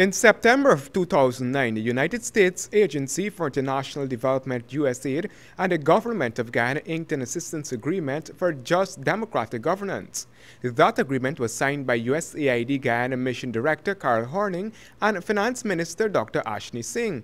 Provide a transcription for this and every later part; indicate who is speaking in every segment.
Speaker 1: In September of 2009, the United States Agency for International Development USAID and the government of Guyana inked an assistance agreement for just democratic governance. That agreement was signed by USAID Guyana Mission Director Carl Horning and Finance Minister Dr. Ashni Singh.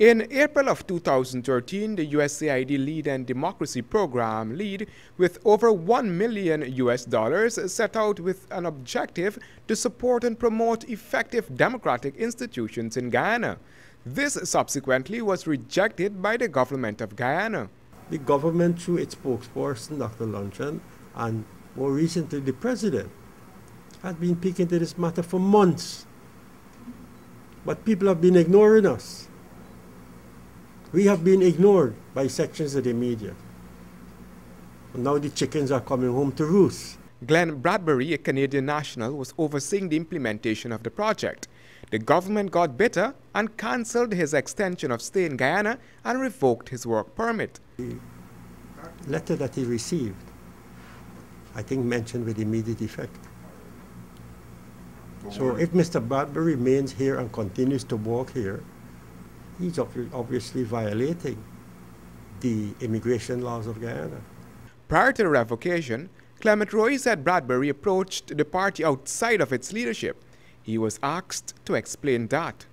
Speaker 1: In April of 2013, the USAID Lead and Democracy Program LEAD, with over $1 million set out with an objective to support and promote effective democratic institutions in Guyana. This subsequently was rejected by the government of Guyana.
Speaker 2: The government, through its spokesperson, Dr. Luncheon, and more recently the president, had been peeking into this matter for months. But people have been ignoring us. We have been ignored by sections of the media. And now the chickens are coming home to roost.
Speaker 1: Glenn Bradbury, a Canadian national, was overseeing the implementation of the project. The government got bitter and cancelled his extension of stay in Guyana and revoked his work permit.
Speaker 2: The letter that he received, I think, mentioned with immediate effect. So if Mr. Bradbury remains here and continues to work here, he's obviously violating the immigration laws of Guyana.
Speaker 1: Prior to the revocation, Clement Roy said Bradbury approached the party outside of its leadership. He was asked to explain that.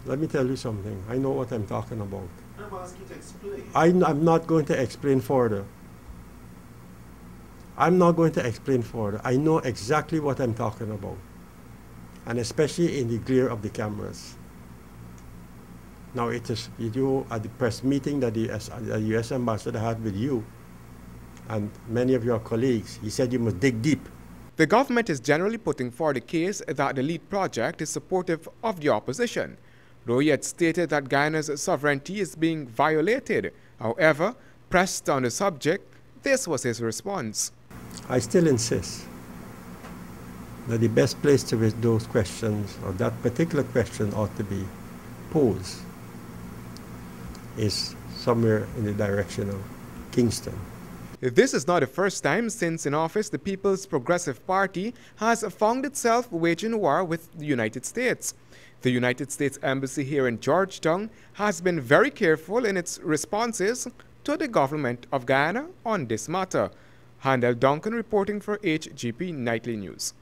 Speaker 2: Let me tell you something. I know what I'm talking about.
Speaker 3: I'm asking you to explain.
Speaker 2: I'm not going to explain further. I'm not going to explain further. I know exactly what I'm talking about, and especially in the glare of the cameras. Now, it is you at the press meeting that the U.S. ambassador had with you and many of your colleagues. He said you must dig deep.
Speaker 1: The government is generally putting forward the case that the LEAD project is supportive of the opposition. Roy had stated that Guyana's sovereignty is being violated. However, pressed on the subject, this was his response.
Speaker 2: I still insist that the best place to raise those questions, or that particular question, ought to be posed is somewhere in the direction of Kingston.
Speaker 1: This is not the first time since in office the People's Progressive Party has found itself waging war with the United States. The United States Embassy here in Georgetown has been very careful in its responses to the government of Guyana on this matter. Handel Duncan reporting for HGP Nightly News.